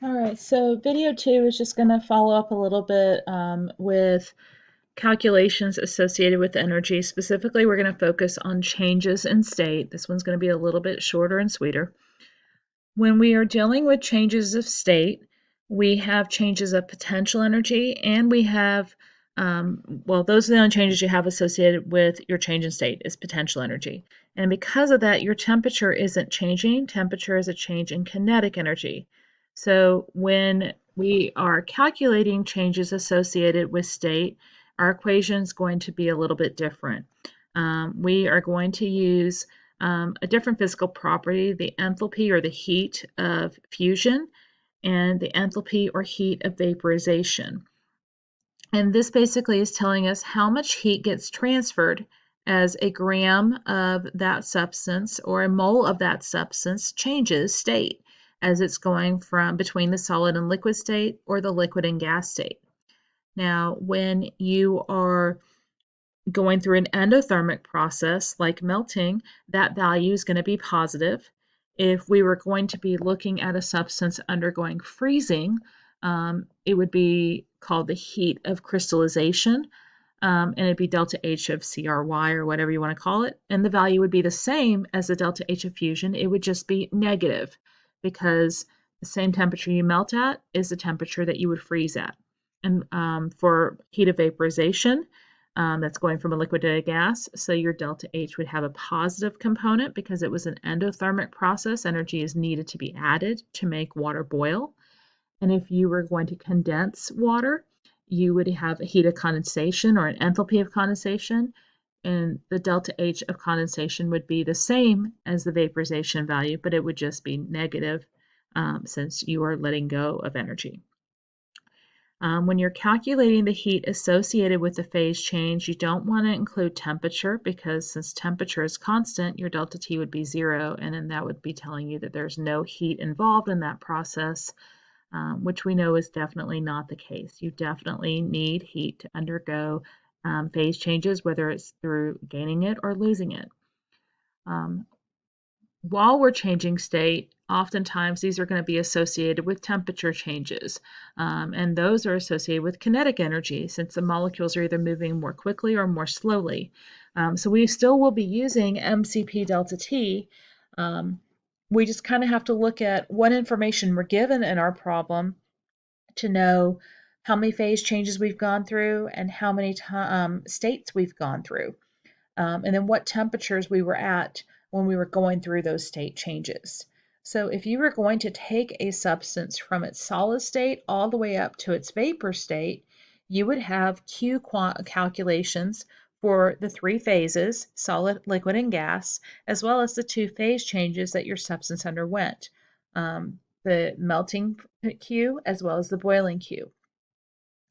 All right, so video 2 is just going to follow up a little bit with calculations associated with energy. Specifically, we're going to focus on changes in state. This one's going to be a little bit shorter and sweeter. When we are dealing with changes of state, we have changes of potential energy, and we have, well, those are the only changes you have associated with your change in state is potential energy. And because of that, your temperature isn't changing. Temperature is a change in kinetic energy. So when we are calculating changes associated with state, our equation is going to be a little bit different. We are going to use a different physical property, the enthalpy or the heat of fusion, and the enthalpy or heat of vaporization. And this basically is telling us how much heat gets transferred as a gram of that substance or a mole of that substance changes state as it's going from between the solid and liquid state or the liquid and gas state. Now, when you are going through an endothermic process like melting, that value is going to be positive. If we were going to be looking at a substance undergoing freezing, it would be called the heat of crystallization, and it'd be delta H of CRY or whatever you want to call it. And the value would be the same as the delta H of fusion. It would just be negative because the same temperature you melt at is the temperature that you would freeze at. And for heat of vaporization, that's going from a liquid to a gas. So your delta H would have a positive component because it was an endothermic process. Energy is needed to be added to make water boil. And if you were going to condense water, you would have a heat of condensation or an enthalpy of condensation. And the delta H of condensation would be the same as the vaporization value, but it would just be negative since you are letting go of energy. When you're calculating the heat associated with the phase change, you don't want to include temperature because since temperature is constant, your delta T would be 0, and then that would be telling you that there's no heat involved in that process, which we know is definitely not the case. You definitely need heat to undergo phase changes, whether it's through gaining it or losing it. While we're changing state, oftentimes these are going to be associated with temperature changes, and those are associated with kinetic energy since the molecules are either moving more quickly or more slowly. So we still will be using MCP delta T. We just kind of have to look at what information we're given in our problem to know how many phase changes we've gone through and how many states we've gone through and then what temperatures we were at when we were going through those state changes. So if you were going to take a substance from its solid state all the way up to its vapor state, you would have Q calculations for the 3 phases, solid, liquid, and gas, as well as the 2 phase changes that your substance underwent, the melting Q as well as the boiling Q.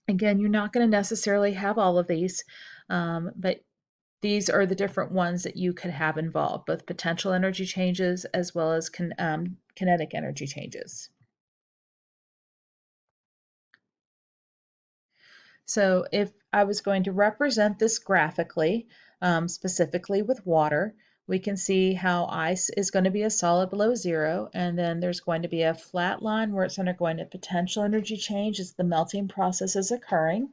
Again, you're not going to necessarily have all of these, but these are the different ones that you could have involved, both potential energy changes as well as kinetic energy changes. So if I was going to represent this graphically, specifically with water, we can see how ice is going to be a solid below 0, and then there's going to be a flat line where it's undergoing a potential energy change as the melting process is occurring.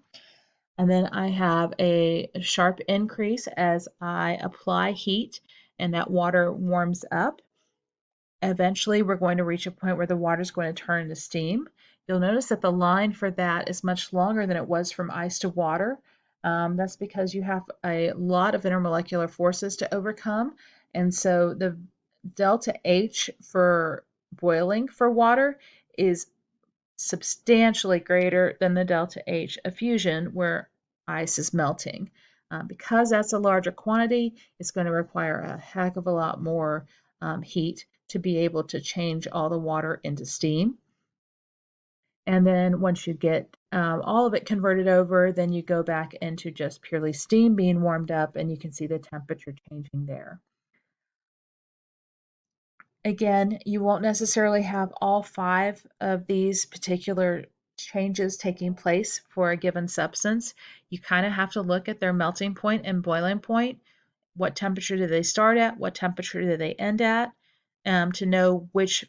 And then I have a sharp increase as I apply heat and that water warms up. Eventually, we're going to reach a point where the water is going to turn into steam. You'll notice that the line for that is much longer than it was from ice to water. That's because you have a lot of intermolecular forces to overcome. And so the delta H for boiling for water is substantially greater than the delta H of fusion where ice is melting. Because that's a larger quantity, it's going to require a heck of a lot more heat to be able to change all the water into steam. And then once you get all of it converted over, then you go back into just purely steam being warmed up, and you can see the temperature changing there. Again, you won't necessarily have all 5 of these particular changes taking place for a given substance. You kind of have to look at their melting point and boiling point. What temperature do they start at? What temperature do they end at? To know which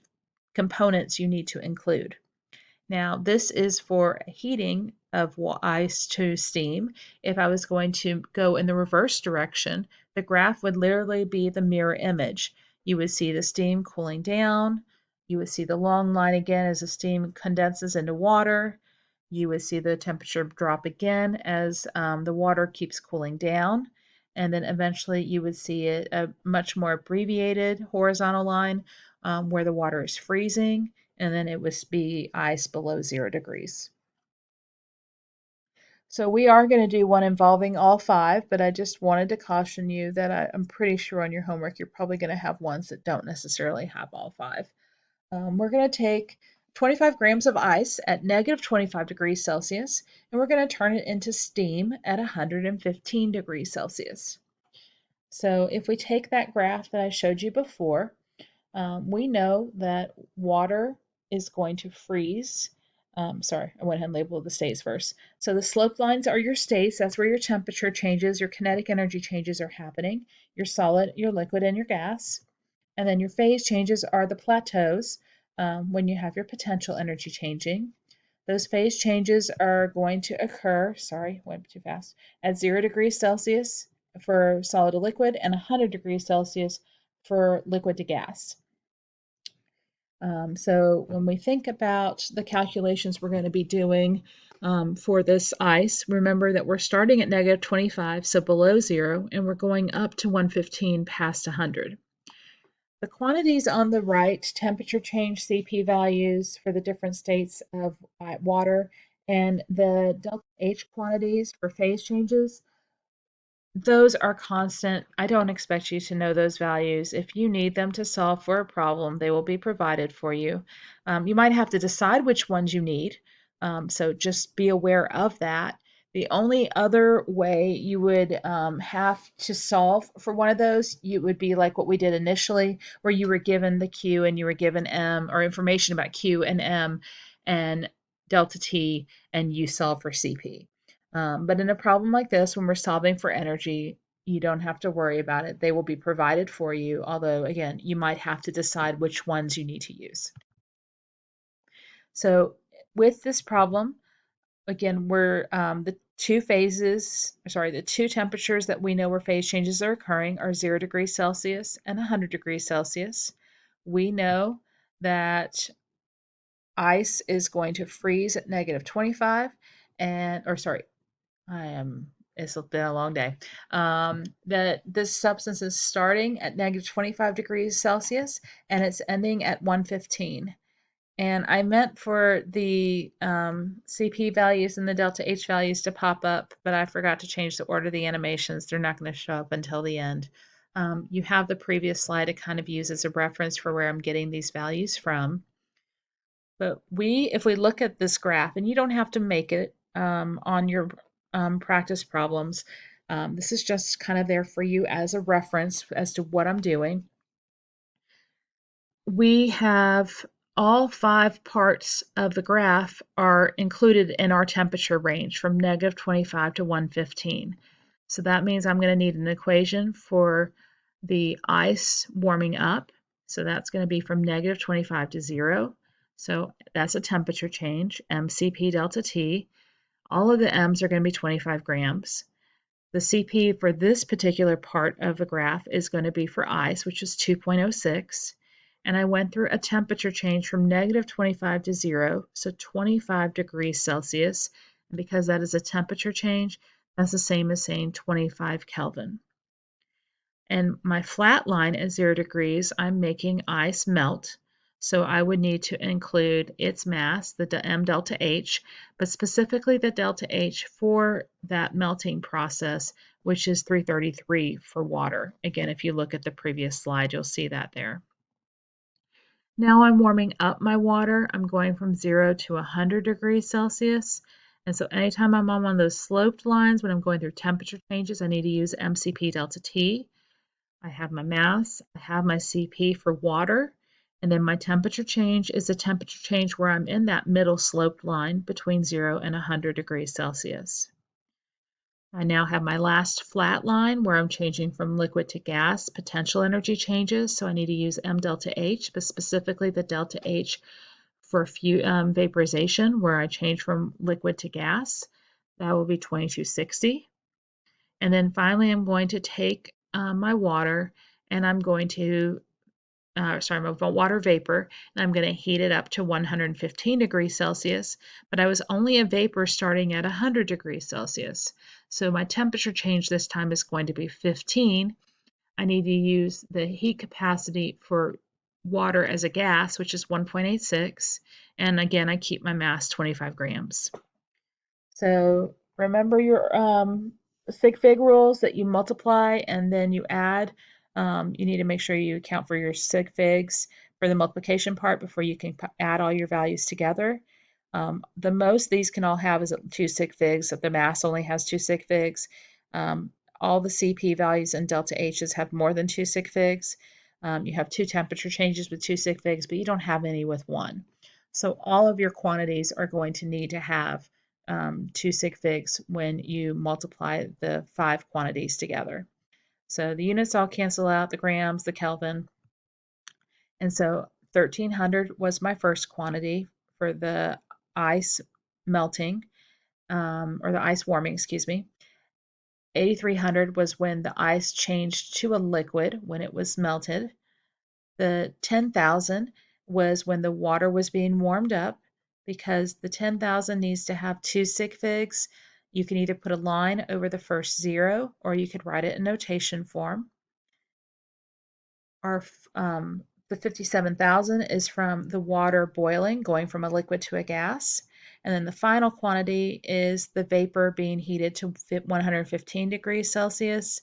components you need to include. Now, this is for heating of ice to steam. If I was going to go in the reverse direction, the graph would literally be the mirror image. You would see the steam cooling down. You would see the long line again as the steam condenses into water. You would see the temperature drop again as the water keeps cooling down. And then eventually you would see a much more abbreviated horizontal line where the water is freezing, and then it would be ice below 0 degrees. So we are going to do one involving all 5, but I just wanted to caution you that I'm pretty sure on your homework you're probably going to have ones that don't necessarily have all 5. We're going to take 25 grams of ice at negative 25 degrees Celsius, and we're going to turn it into steam at 115 degrees Celsius. So if we take that graph that I showed you before, we know that water is going to freeze. Sorry, I went ahead and labeled the states first. So the slope lines are your states. That's where your temperature changes, your kinetic energy changes are happening, your solid, your liquid, and your gas. And then your phase changes are the plateaus when you have your potential energy changing. Those phase changes are going to occur, sorry, went too fast, at 0 degrees Celsius for solid to liquid and 100 degrees Celsius for liquid to gas. So when we think about the calculations we're going to be doing for this ice, remember that we're starting at negative 25, so below 0, and we're going up to 115 past 100. The quantities on the right, temperature change CP values for the different states of water, and the delta H quantities for phase changes, those are constant. I don't expect you to know those values. If you need them to solve for a problem, they will be provided for you. You might have to decide which ones you need, so just be aware of that. The only other way you would have to solve for one of those, you would be like what we did initially, where you were given the Q and you were given M, or information about Q and M and delta T, and you solve for CP. But in a problem like this, when we're solving for energy, you don't have to worry about it. They will be provided for you, although, again, you might have to decide which ones you need to use. So with this problem, again, we're the two temperatures that we know where phase changes are occurring are 0 degrees Celsius and 100 degrees Celsius. We know that ice is going to freeze at negative 25 it's been a long day. That this substance is starting at negative 25 degrees Celsius and it's ending at 115. And I meant for the CP values and the delta H values to pop up, but I forgot to change the order of the animations. They're not going to show up until the end. You have the previous slide to kind of use as a reference for where I'm getting these values from. But if we look at this graph, and you don't have to make it on your practice problems, this is just kind of there for you as a reference as to what I'm doing. We have all 5 parts of the graph are included in our temperature range from negative 25 to 115. So that means I'm going to need an equation for the ice warming up. So that's going to be from negative 25 to 0. So that's a temperature change, mCp delta T. All of the m's are going to be 25 grams. The CP for this particular part of the graph is going to be for ice, which is 2.06. And I went through a temperature change from negative 25 to 0, so 25 degrees Celsius. And because that is a temperature change, that's the same as saying 25 Kelvin. And my flat line at 0 degrees, I'm making ice melt. So I would need to include its mass, the m delta H, but specifically the delta H for that melting process, which is 333 for water. Again, if you look at the previous slide, you'll see that there. Now I'm warming up my water. I'm going from 0 to 100 degrees Celsius. And so anytime I'm on one of those sloped lines, when I'm going through temperature changes, I need to use mCp delta T. I have my mass, I have my CP for water, and then my temperature change is a temperature change where I'm in that middle sloped line between 0 and 100 degrees Celsius. I now have my last flat line where I'm changing from liquid to gas. Potential energy changes, so I need to use m delta H, but specifically the delta H for vaporization, where I change from liquid to gas, that will be 2260. And then finally, I'm going to take my water and I'm going to, my water vapor, and I'm going to heat it up to 115 degrees Celsius, but I was only a vapor starting at 100 degrees Celsius. So my temperature change this time is going to be 15. I need to use the heat capacity for water as a gas, which is 1.86. And again, I keep my mass 25 grams. So remember your sig fig rules that you multiply and then you add. You need to make sure you account for your sig figs for the multiplication part before you can add all your values together. The most these can all have is 2 sig figs. If the mass only has 2 sig figs, all the CP values and delta H's have more than 2 sig figs. You have 2 temperature changes with 2 sig figs, but you don't have any with 1. So all of your quantities are going to need to have 2 sig figs when you multiply the 5 quantities together. So the units all cancel out, the grams, the Kelvin. And so 1300 was my first quantity for the ice melting, or the ice warming, excuse me. 8300 was when the ice changed to a liquid when it was melted. The 10,000 was when the water was being warmed up, because the 10,000 needs to have 2 sig figs. You can either put a line over the first 0 or you could write it in notation form. The 57,000 is from the water boiling, going from a liquid to a gas. And then the final quantity is the vapor being heated to 115 degrees Celsius.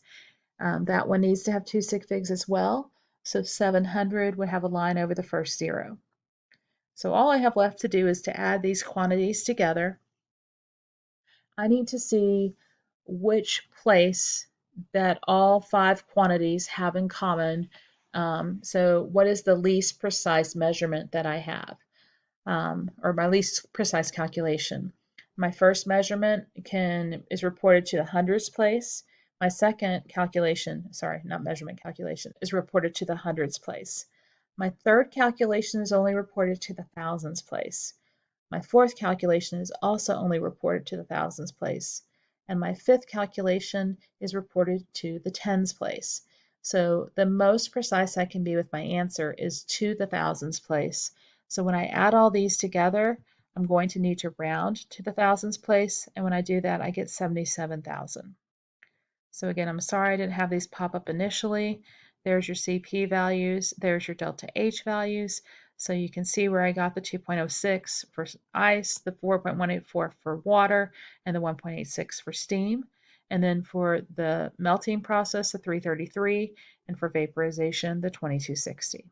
That one needs to have 2 sig figs as well. So 700 would have a line over the first 0. So all I have left to do is to add these quantities together. I need to see which place that all 5 quantities have in common. So what is the least precise measurement that I have, or my least precise calculation? My first measurement is reported to the hundredths place. My second calculation, sorry, not measurement, calculation, is reported to the hundredths place. My third calculation is only reported to the thousands place. My fourth calculation is also only reported to the thousands place. And my fifth calculation is reported to the tens place. So the most precise I can be with my answer is to the thousands place. So when I add all these together, I'm going to need to round to the thousands place. And when I do that, I get 77,000. So again, I'm sorry I didn't have these pop up initially. There's your CP values. There's your delta H values. So you can see where I got the 2.06 for ice, the 4.184 for water, and the 1.86 for steam. And then for the melting process, the 333, and for vaporization, the 2260.